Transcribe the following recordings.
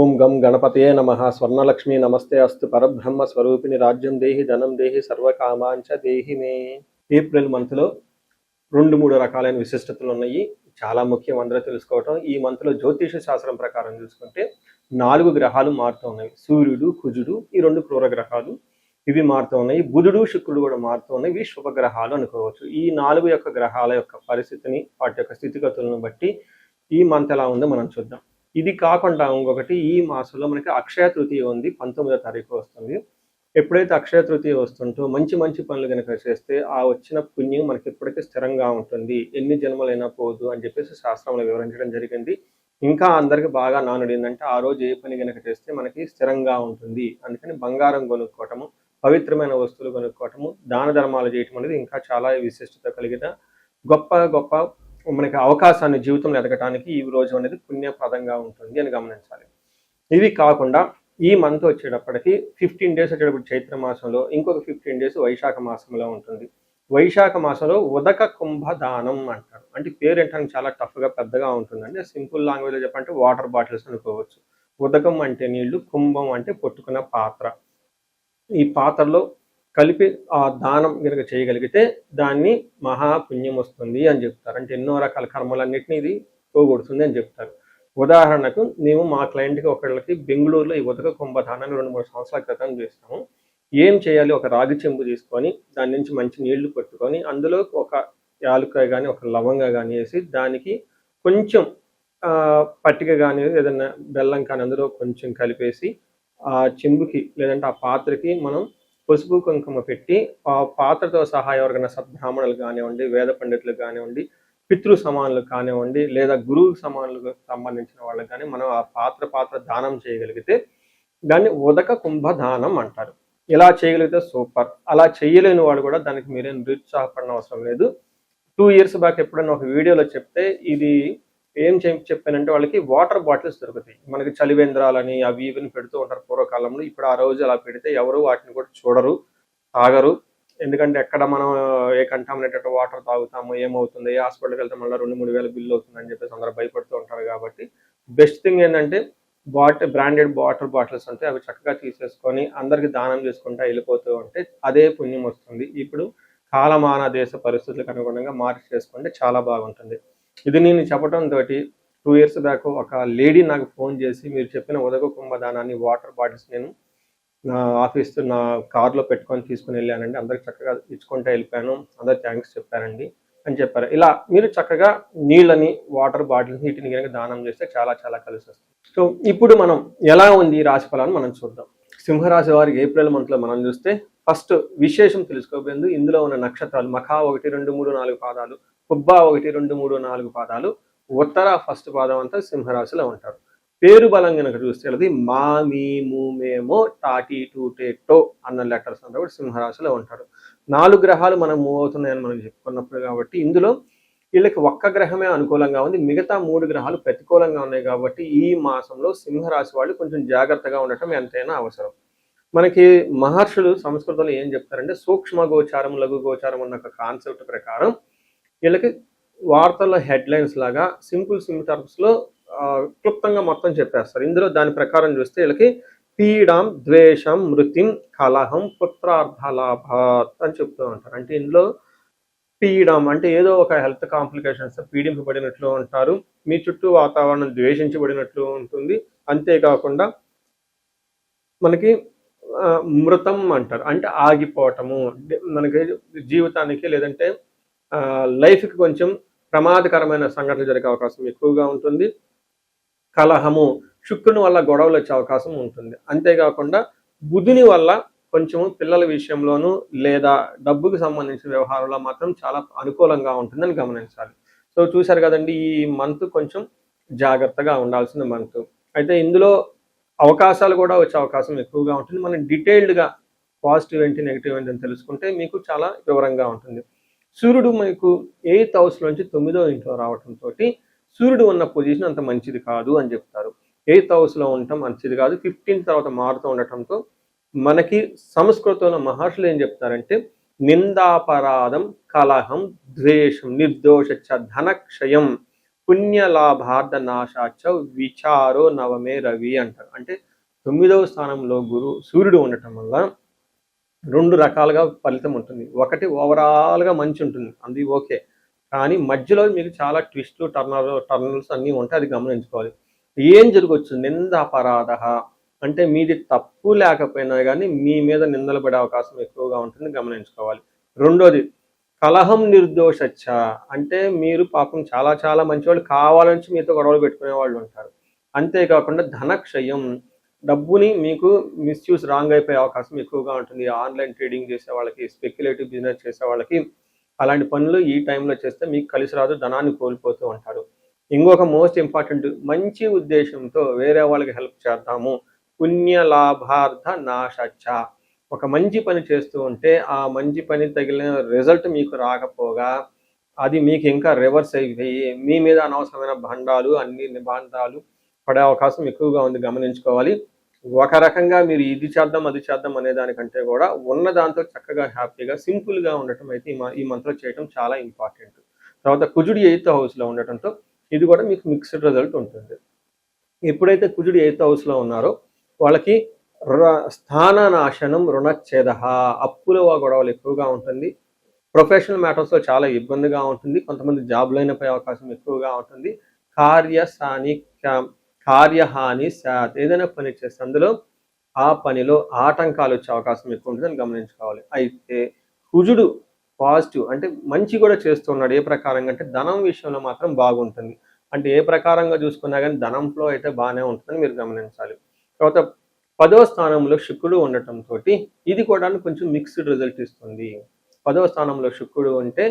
ఓం గం గణపతయే నమః. స్వర్ణలక్ష్మి నమస్తే అస్తు. పరబ్రహ్మ స్వరూపిణి రాజ్యం దేహి ధనం దేహి సర్వకామాంచ దేహి మే. ఏప్రిల్ మంత్లో 2-3 రకాలైన విశిష్టతలు ఉన్నాయి. చాలా ముఖ్యం అందరూ తెలుసుకోవటం. ఈ మంత్లో జ్యోతిష శాస్త్రం ప్రకారం చూసుకుంటే 4 గ్రహాలు మారుతూ ఉన్నాయి. సూర్యుడు, కుజుడు, ఈ 2 క్రూర గ్రహాలు ఇవి మారుతూ ఉన్నాయి. బుధుడు, శుక్రుడు కూడా మారుతూ ఉన్నాయి. ఇవి శుభగ్రహాలు అనుకోవచ్చు. ఈ 4 యొక్క గ్రహాల యొక్క పరిస్థితిని, వాటి యొక్క స్థితిగతులను బట్టి ఈ మంత్ ఎలా ఉందో మనం చూద్దాం. ఇది కాకుండా ఇంకొకటి, ఈ మాసంలో మనకి అక్షయ తృతీయ ఉంది. 19వ తారీఖు వస్తుంది. ఎప్పుడైతే అక్షయ తృతీయ వస్తుంటో మంచి మంచి పనులు కనుక చేస్తే ఆ వచ్చిన పుణ్యం మనకి ఎప్పటికీ స్థిరంగా ఉంటుంది, ఎన్ని జన్మలైనా పోదు అని చెప్పేసి శాస్త్రంలో వివరించడం జరిగింది. ఇంకా అందరికి బాగా నానుడు ఏంటంటే ఆ రోజు ఏ పని కనుక చేస్తే మనకి స్థిరంగా ఉంటుంది. అందుకని బంగారం కొనుక్కోవటము, పవిత్రమైన వస్తువులు కొనుక్కోవటము, దాన ధర్మాలు చేయటం అనేది ఇంకా చాలా విశిష్టత కలిగిన గొప్ప గొప్ప మనకి అవకాశాన్ని జీవితంలో ఎదగటానికి ఈ రోజు అనేది పుణ్యప్రదంగా ఉంటుంది అని గమనించాలి. ఇవి కాకుండా ఈ మంత్ వచ్చేటప్పటికి 15 డేస్ వచ్చేటప్పుడు చైత్ర మాసంలో, ఇంకొక 15 డేస్ వైశాఖ మాసంలో ఉంటుంది. వైశాఖ మాసంలో ఉదక కుంభదానం అంటారు. అంటే పేరు ఏంటంటే చాలా టఫ్గా పెద్దగా ఉంటుందండి. సింపుల్ లాంగ్వేజ్లో చెప్పంటే వాటర్ బాటిల్స్ అనుకోవచ్చు. ఉదకం అంటే నీళ్లు, కుంభం అంటే పొట్టుకున్న పాత్ర. ఈ పాత్రలో కలిపి ఆ దానం కనుక చేయగలిగితే దాన్ని మహాపుణ్యం వస్తుంది అని చెప్తారు. అంటే ఎన్నో రకాల కర్మలన్నింటినీ ఇది పోగొడుతుంది అని చెప్తారు. ఉదాహరణకు మేము మా క్లయింట్కి ఒకళ్ళకి బెంగళూరులో ఈ ఉదక కుంభదానాన్ని 2-3 సంవత్సరాల క్రితం చేస్తాము. ఏం చేయాలి, ఒక రాగి చెంబు తీసుకొని దాని నుంచి మంచి నీళ్లు పట్టుకొని అందులో ఒక యాలక్కాయ కానీ ఒక లవంగా కానీ వేసి దానికి కొంచెం పట్టిక కానీ ఏదైనా బెల్లం కానీ అందులో కొంచెం కలిపేసి ఆ చెంబుకి లేదంటే ఆ పాత్రకి మనం పసుపు కుంకుమ పెట్టి ఆ పాత్రతో సహా ఎవరికైనా సద్బ్రాహ్మణులు కానివ్వండి, వేద పండితులు కానివ్వండి, పితృ సమానులు కానివ్వండి, లేదా గురువు సమానులకు సంబంధించిన వాళ్ళకి కానీ మనం ఆ పాత్ర దానం చేయగలిగితే దాన్ని ఉదక కుంభదానం అంటారు. ఇలా చేయగలిగితే సూపర్. అలా చేయలేని వాడు కూడా దానికి మీరేం నిరుత్సాహపడిన అవసరం లేదు. 2 years బ్యాక్ ఎప్పుడైనా ఒక వీడియోలో చెప్తే ఇది ఏం చెప్పానంటే వాళ్ళకి వాటర్ బాటిల్స్ దొరుకుతాయి. మనకి చలివేంద్రాలని అవి ఇవిని పెడుతూ ఉంటారు పూర్వకాలంలో. ఇప్పుడు ఆ రోజు అలా పెడితే ఎవరు వాటిని కూడా చూడరు, తాగరు. ఎందుకంటే ఎక్కడ మనం ఏ కంటామినేటెడ్ వాటర్ తాగుతాము, ఏమవుతుంది, ఏ హాస్పిటల్కి వెళ్తే మళ్ళీ 2-3 వేల బిల్లు అవుతుందని చెప్పేసి అందరూ భయపడుతూ ఉంటారు. కాబట్టి బెస్ట్ థింగ్ ఏంటంటే బ్రాండెడ్ వాటర్ బాటిల్స్ ఉంటాయి. అవి చక్కగా తీసేసుకొని అందరికి దానం చేసుకుంటా వెళ్ళిపోతూ ఉంటే అదే పుణ్యం వస్తుంది. ఇప్పుడు కాలమాన దేశ పరిస్థితులకు అనుగుణంగా మార్చి చేసుకుంటే చాలా బాగుంటుంది. ఇది నేను చెప్పడంతో 2 years బ్యాక్ ఒక లేడీ నాకు ఫోన్ చేసి మీరు చెప్పిన ఉదక కుంభదానాన్ని వాటర్ బాటిల్స్ నేను నా ఆఫీస్ నా కార్లో పెట్టుకొని తీసుకుని వెళ్ళానండి. అందరికి చక్కగా ఇచ్చుకుంటూ వెళ్ళిపోయాను. అందరు థ్యాంక్స్ చెప్పారండి అని చెప్పారు. ఇలా మీరు చక్కగా నీళ్ళని, వాటర్ బాటిల్స్ వీటిని కనుక దానం చేస్తే చాలా చాలా కలిసి వస్తుంది. సో ఇప్పుడు మనం ఎలా ఉంది ఈ రాశి ఫలాన్ని మనం చూద్దాం. సింహరాశి వారికి ఏప్రిల్ మంత్లో మనం చూస్తే ఫస్ట్ విశేషం తెలుసుకోబోయేందుకు ఇందులో ఉన్న నక్షత్రాలు మఖా 1, 2, 3, 4 పాదాలు, పుబ్బ 1, 2, 3, 4 పాదాలు, ఉత్తర ఫస్ట్ పాదం అంతా సింహరాశిలో ఉంటారు. పేరు బలం కనుక చూస్తే అది మా, మీ, ము, మేమో, టాటి, టూటే, టో అన్న లెటర్స్ అంతా కూడా సింహరాశిలో ఉంటారు. 4 గ్రహాలు మనం మూవ్ అవుతున్నాయని మనం చెప్పుకున్నప్పుడు కాబట్టి ఇందులో వీళ్ళకి ఒక్క గ్రహమే అనుకూలంగా ఉంది, మిగతా 3 గ్రహాలు ప్రతికూలంగా ఉన్నాయి. కాబట్టి ఈ మాసంలో సింహరాశి వాళ్ళు కొంచెం జాగ్రత్తగా ఉండటం ఎంతైనా అవసరం. మనకి మహర్షులు సంస్కృతంలో ఏం చెప్తారంటే సూక్ష్మ గోచారం, లఘు గోచారం అన్న ఒక కాన్సెప్ట్ ప్రకారం వీళ్ళకి వార్తల్లో హెడ్లైన్స్ లాగా సింపుల్ టర్మ్స్లో క్లుప్తంగా మొత్తం చెప్పేస్తారు. ఇందులో దాని ప్రకారం చూస్తే వీళ్ళకి పీడం, ద్వేషం, మృతిం, కలహం, పుత్రార్థలాభాత్ అని చెప్తూ ఉంటారు. అంటే ఇందులో పీడం అంటే ఏదో ఒక హెల్త్ కాంప్లికేషన్స్ పీడింపబడినట్లు ఉంటారు, మీ చుట్టూ వాతావరణం ద్వేషించబడినట్లు ఉంటుంది. అంతేకాకుండా మనకి మృతం అంటారు, అంటే ఆగిపోవటము, మనకి జీవితానికి లేదంటే లైఫ్కి కొంచెం ప్రమాదకరమైన సంఘటనలు జరిగే అవకాశం ఎక్కువగా ఉంటుంది. కలహము, శుక్రుని వల్ల గొడవలు వచ్చే అవకాశం ఉంటుంది. అంతేకాకుండా బుధుని వల్ల కొంచెము పిల్లల విషయంలోనూ లేదా డబ్బుకి సంబంధించిన వ్యవహారంలో మాత్రం చాలా అనుకూలంగా ఉంటుందని గమనించాలి. సో చూశారు కదండి, ఈ మంత్ కొంచెం జాగ్రత్తగా ఉండాల్సిన మంత్. అయితే ఇందులో అవకాశాలు కూడా వచ్చే అవకాశం ఎక్కువగా ఉంటుంది. మనం డీటెయిల్డ్గా పాజిటివ్ ఏంటి, నెగిటివ్ ఏంటి అని తెలుసుకుంటే మీకు చాలా వివరంగా ఉంటుంది. సూర్యుడు మీకు 8th house నుంచి 9వ ఇంట్లో రావడంతో సూర్యుడు ఉన్న పొజిషన్ అంత మంచిది కాదు అని చెప్తారు. 8th house ఉండటం మంచిది కాదు. 15 తర్వాత మారుతూ ఉండటంతో మనకి సంస్కృతంలో మహర్షులు ఏం చెప్తారంటే నిందాపరాధం, కలహం, ద్వేషం, నిర్దోష, ధనక్షయం, పుణ్యలాభార్థ నాశాచ విచారో నవమే రవి అంటారు. అంటే 9వ స్థానంలో సూర్యుడు ఉండటం వల్ల 2 రకాలుగా ఫలితం ఉంటుంది. ఒకటి ఓవరాల్‌గా మంచి ఉంటుంది. అది ఓకే. కానీ మధ్యలో మీకు చాలా ట్విస్టులు, టర్నల్స్ అన్నీ ఉంటాయి. అది గమనించుకోవాలి. ఏం జరగొచ్చు? నిందాపరాధః అంటే మీది తప్పు లేకపోయినా గానీ మీ మీద నిందలు పడే అవకాశం ఎక్కువగా ఉంటుంది. గమనించుకోవాలి. రెండోది కలహం నిర్దోషచ్చ అంటే మీరు పాపం చాలా చాలా మంచివాళ్ళు కావాలని మీతో గొడవలు పెట్టుకునే వాళ్ళు ఉంటారు. అంతేకాకుండా ధనక్షయం డబ్బుని మీకు మిస్‌యూజ్ రాంగ్ అయిపోయే అవకాశం ఎక్కువగా ఉంటుంది. ఆన్‌లైన్ ట్రేడింగ్ చేసే వాళ్ళకి, స్పెక్యులేటివ్ బిజినెస్ చేసే వాళ్ళకి అలాంటి పనులు ఈ టైంలో చేస్తే మీకు కలిసి రాదు. ధనాన్ని కోల్పోతూ ఉంటారు. ఇంకొక మోస్ట్ ఇంపార్టెంట్ మంచి ఉద్దేశంతో వేరే వాళ్ళకి హెల్ప్ చేద్దాము. పుణ్య లాభార్థ నాశచ్చ ఒక మంచి పని చేస్తూ ఉంటే ఆ మంచి పని తగిలిన రిజల్ట్ మీకు రాకపోగా అది మీకు ఇంకా రివర్స్ అయిపోయి మీ మీద అనవసరమైన భండాలు అన్ని నిబంధనలు పడే అవకాశం ఎక్కువగా ఉంది. గమనించుకోవాలి. ఒక రకంగా మీరు ఇది చేద్దాం అది చేద్దాం అనే దానికంటే కూడా ఉన్న దాంతో చక్కగా హ్యాపీగా సింపుల్గా ఉండటం అయితే ఈ మంత్లో చేయటం చాలా ఇంపార్టెంట్. తర్వాత కుజుడు 8th హౌస్లో ఉండటంతో ఇది కూడా మీకు మిక్స్డ్ రిజల్ట్ ఉంటుంది. ఎప్పుడైతే కుజుడు 8th హౌస్లో ఉన్నారో వాళ్ళకి స్థాననాశనం రుణచ్ఛేద అప్పుల గొడవలు ఎక్కువగా ఉంటుంది. ప్రొఫెషనల్ మ్యాటర్స్లో చాలా ఇబ్బందిగా ఉంటుంది. కొంతమంది జాబ్లో అయిపోయే అవకాశం ఎక్కువగా ఉంటుంది. కార్యహాని శాత్ ఏదైనా పని చేస్తే అందులో ఆ పనిలో ఆటంకాలు వచ్చే అవకాశం ఎక్కువ ఉంటుందని గమనించుకోవాలి. అయితే కుజుడు పాజిటివ్ అంటే మంచి కూడా చేస్తున్నాడు. ఏ ప్రకారంగా అంటే ధనం విషయంలో మాత్రం బాగుంటుంది. అంటే ఏ ప్రకారంగా చూసుకున్నా కానీ ధనం ఫ్లో అయితే బాగానే ఉంటుందని మీరు గమనించాలి. తర్వాత 10వ స్థానంలో శుక్రుడు ఉండటంతో ఇది కూడా కొంచెం మిక్స్డ్ రిజల్ట్ ఇస్తుంది. 10వ స్థానంలో శుక్రుడు ఉంటే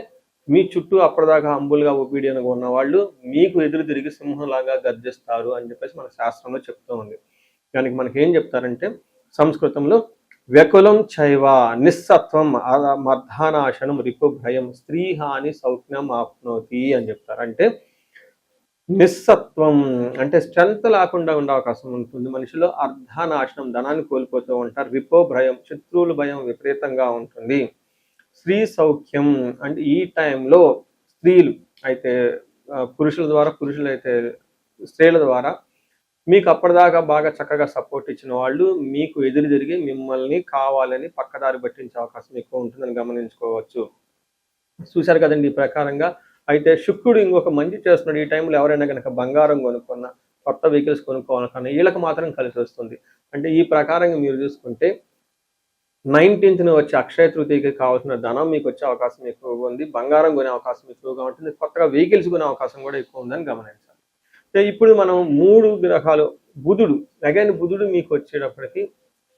మీ చుట్టూ అప్పటిదాకా హంబుల్గా ఒబీడియన్గా ఉన్న వాళ్ళు మీకు ఎదురు తిరిగి సింహంలాగా గర్జిస్తారు అని చెప్పేసి మన శాస్త్రంలో చెప్తూ ఉంది. దానికి మనకి ఏం చెప్తారంటే సంస్కృతంలో వ్యకులం చైవ నిస్సత్వం మర్ధానాశనం రిపుభయం స్త్రీహాని సౌఖ్యం ఆప్నోతి అని చెప్తారు. అంటే నిస్సత్వం అంటే స్ట్రెంత్ లేకుండా ఉండే అవకాశం ఉంటుంది. మనిషిలో అర్ధనాశనం ధనాన్ని కోల్పోతూ ఉంటారు. రిపో భయం శత్రువుల భయం విపరీతంగా ఉంటుంది. స్త్రీ సౌఖ్యం అంటే ఈ టైంలో స్త్రీలు అయితే పురుషులు అయితే స్త్రీల ద్వారా మీకు అప్పటిదాకా బాగా చక్కగా సపోర్ట్ ఇచ్చిన వాళ్ళు మీకు ఎదురు తిరిగి మిమ్మల్ని కావాలని పక్కదారి పట్టించే అవకాశం ఎక్కువ ఉంటుందని గమనించుకోవచ్చు. చూశారు కదండి ఈ ప్రకారంగా. అయితే శుక్రుడు ఇంకొక మంచి చేస్తున్నాడు. ఈ టైంలో ఎవరైనా కనుక బంగారం కొనుక్కున్నా కొత్త వెహికల్స్ కొనుక్కోవాలన్నా వీళ్ళకి మాత్రం కలిసి వస్తుంది. అంటే ఈ ప్రకారంగా మీరు చూసుకుంటే 19th వచ్చే అక్షయ తృతీయకి కావాల్సిన ధనం మీకు వచ్చే అవకాశం ఎక్కువగా ఉంది. బంగారం కొనే అవకాశం ఎక్కువగా ఉంటుంది. కొత్తగా వెహికల్స్ కొనే అవకాశం కూడా ఎక్కువ ఉందని గమనించాలి. ఇప్పుడు మనం 3 గ్రహాలు బుధుడు మీకు వచ్చేటప్పటికి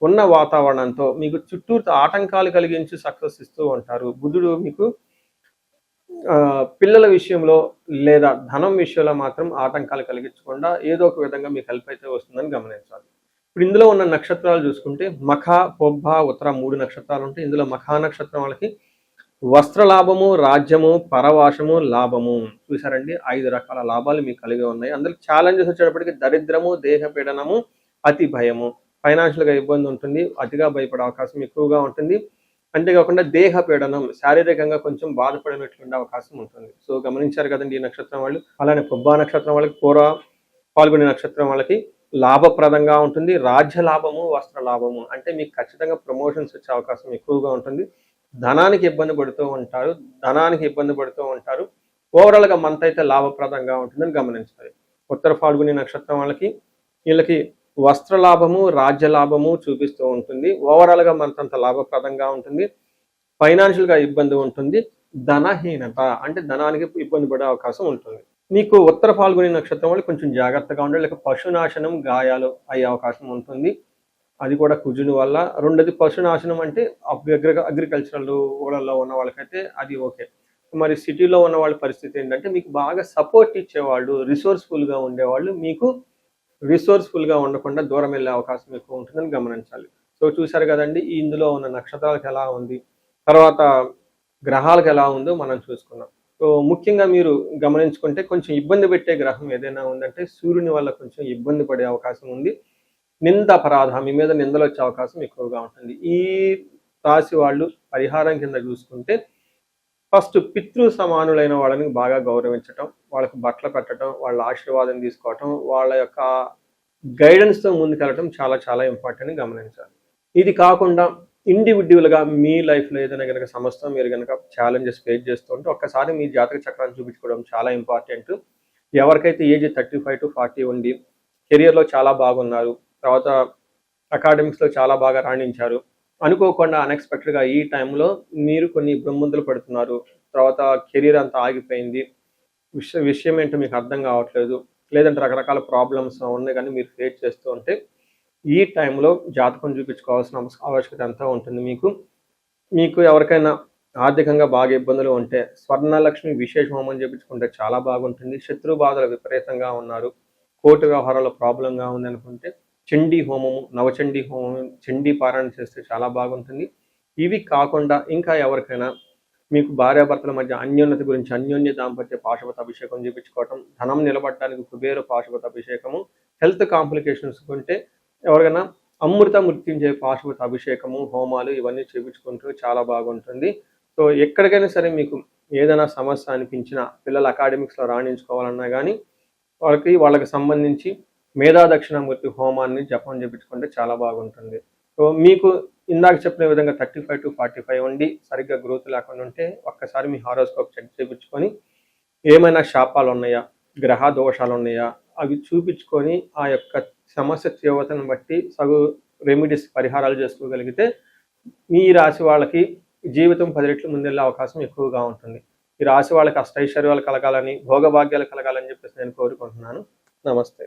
ఉన్న వాతావరణంతో మీకు చుట్టూరు ఆటంకాలు కలిగించి సక్సెస్ ఇస్తూ ఉంటారు. బుధుడు మీకు పిల్లల విషయంలో లేదా ధనం విషయంలో మాత్రం ఆటంకాలు కలిగించకుండా ఏదో ఒక విధంగా మీకు హెల్ప్ అయితే వస్తుందని గమనించాలి. ఇప్పుడు ఇందులో ఉన్న నక్షత్రాలు చూసుకుంటే మఖ, పొబ్బ, ఉత్తర 3 నక్షత్రాలు ఉంటాయి. ఇందులో మఖ నక్షత్రం వాళ్ళకి వస్త్ర లాభము, రాజ్యము, పరవాసము, లాభము. చూసారండి 5 రకాల లాభాలు మీకు కలిగి ఉన్నాయి. అందులో ఛాలెంజెస్ వచ్చేటప్పటికి దరిద్రము, దేహ పీడనము, అతి భయము. ఫైనాన్షియల్గా ఇబ్బంది ఉంటుంది. అతిగా భయపడే అవకాశం ఎక్కువగా ఉంటుంది. అంతేకాకుండా దేహ పీడనం శారీరకంగా కొంచెం బాధపడినట్లుండే అవకాశం ఉంటుంది. సో గమనించారు కదండి ఈ నక్షత్రం వాళ్ళు. అలానే పొబ్బా నక్షత్రం వాళ్ళకి, పాల్గొనే నక్షత్రం వాళ్ళకి లాభప్రదంగా ఉంటుంది. రాజ్య లాభము, వస్త్ర లాభము అంటే మీకు ఖచ్చితంగా ప్రమోషన్స్ వచ్చే అవకాశం ఎక్కువగా ఉంటుంది. ధనానికి ఇబ్బంది పడుతూ ఉంటారు. ఓవరాల్గా మంత్ అయితే లాభప్రదంగా ఉంటుందని గమనించాలి. ఉత్తర పాల్గొనే నక్షత్రం వీళ్ళకి వస్త్ర లాభము, రాజ్య లాభము చూపిస్తూ ఉంటుంది. ఓవరాల్గా మంత్ అంత లాభప్రదంగా ఉంటుంది. ఫైనాన్షియల్గా ఇబ్బంది ఉంటుంది. ధనహీనత అంటే ధనానికి ఇబ్బంది పడే అవకాశం ఉంటుంది. మీకు ఉత్తర పాల్గొనే నక్షత్రం వాళ్ళు కొంచెం జాగ్రత్తగా ఉండాలి. లేక పశునాశనం, గాయాలు అయ్యే అవకాశం ఉంటుంది. అది కూడా కుజుని వల్ల. రెండోది పశునాశనం అంటే అగ్రికల్చరల్ ఊళ్ళల్లో ఉన్న వాళ్ళకైతే అది ఓకే. మరి సిటీలో ఉన్న వాళ్ళ పరిస్థితి ఏంటంటే మీకు బాగా సపోర్ట్ ఇచ్చేవాళ్ళు, రిసోర్స్ఫుల్గా ఉండేవాళ్ళు మీకు రిసోర్స్ఫుల్గా ఉండకుండా దూరం వెళ్ళే అవకాశం ఎక్కువ ఉంటుందని గమనించాలి. సో చూశారు కదండి ఇందులో ఉన్న నక్షత్రాలకు ఎలా ఉంది, తర్వాత గ్రహాలకు ఎలా ఉందో మనం చూసుకున్నాం. సో ముఖ్యంగా మీరు గమనించుకుంటే కొంచెం ఇబ్బంది పెట్టే గ్రహం ఏదైనా ఉందంటే సూర్యుని వల్ల కొంచెం ఇబ్బంది పడే అవకాశం ఉంది. అపరాధ మీ మీద నిందలు వచ్చే అవకాశం ఎక్కువగా ఉంటుంది. ఈ రాశి వాళ్ళు పరిహారం కింద చూసుకుంటే ఫస్ట్ పితృ సమానులైన వాళ్ళని బాగా గౌరవించటం, వాళ్ళకి బట్టలు పెట్టడం, వాళ్ళ ఆశీర్వాదం తీసుకోవటం, వాళ్ళ యొక్క గైడెన్స్తో ముందుకెళ్ళటం చాలా చాలా ఇంపార్టెంట్ గమనించాలి. ఇది కాకుండా ఇండివిడ్యువల్గా మీ లైఫ్లో ఏదైనా కనుక సమస్య మీరు కనుక ఛాలెంజెస్ ఫేస్ చేస్తూ ఉంటే ఒక్కసారి మీ జాతక చక్రాన్ని చూపించుకోవడం చాలా ఇంపార్టెంట్. ఎవరికైతే ఏజ్ 35 to 40 ఉండి కెరియర్లో చాలా బాగున్నారు, తర్వాత అకాడమిక్స్లో చాలా బాగా రాణించారు, అనుకోకుండా అన్ఎక్స్పెక్టెడ్గా ఈ టైంలో మీరు కొన్ని ఇబ్బందులు పడుతున్నారు, తర్వాత కెరీర్ అంతా ఆగిపోయింది, విషయం ఏంటో మీకు అర్థం కావట్లేదు, లేదంటే రకరకాల ప్రాబ్లమ్స్ ఉన్నాయి కానీ మీరు ఫేస్ చేస్తూ ఉంటే ఈ టైంలో జాతకం చూపించుకోవాల్సిన ఆవశ్యకత అంతా ఉంటుంది. మీకు ఎవరికైనా ఆర్థికంగా బాగా ఇబ్బందులు ఉంటే స్వర్ణలక్ష్మి విశేష హోమం చేయించుకుంటే చాలా బాగుంటుంది. శత్రు బాధలు విపరీతంగా ఉన్నారు, కోర్టు వ్యవహారాల ప్రాబ్లంగా ఉంది అనుకుంటే చండీ హోమము, నవచండీ హోమం, చండీ పారాయణ చేస్తే చాలా బాగుంటుంది. ఇవి కాకుండా ఇంకా ఎవరికైనా మీకు భార్యాభర్తల మధ్య అన్యోన్యత గురించి అన్యోన్య దాంపత్య పాశుపత అభిషేకం చేయించుకోవటం, ధనం నిలబడటానికి కుబేర పాశుపత అభిషేకము, హెల్త్ కాంప్లికేషన్స్ ఉంటే ఎవరికైనా అమృత మృత్యుంజయ పాశుపత అభిషేకము, హోమాలు ఇవన్నీ చేయించుకుంటూ చాలా బాగుంటుంది. సో ఎక్కడికైనా సరే మీకు ఏదైనా సమస్య అనిపించినా, పిల్లలు అకాడమిక్స్లో రాణించుకోవాలన్నా కానీ వాళ్ళకి సంబంధించి మేధా దక్షిణామూర్తి హోమాన్ని జపం చేయించుకుంటే చాలా బాగుంటుంది. సో మీకు ఇందాక చెప్పిన విధంగా 35 to 45 ఉండి సరిగ్గా గ్రోత్ లేకుండా ఉంటే ఒక్కసారి మీ హారోస్కోప్ చెక్ చేయించుకొని ఏమైనా శాపాలు ఉన్నాయా, గ్రహ దోషాలు ఉన్నాయా అవి చూపించుకొని ఆ యొక్క సమస్య తీవ్రతను బట్టి రెమెడీస్ పరిహారాలు చేసుకోగలిగితే ఈ రాశి వాళ్ళకి జీవితం 10 రెట్లు ముందెళ్ళే అవకాశం ఎక్కువగా ఉంటుంది. ఈ రాశి వాళ్ళకి అష్టైశ్వర్యాలు కలగాలని, భోగభాగ్యాలు కలగాలని చెప్పేసి నేను కోరుకుంటున్నాను. నమస్తే.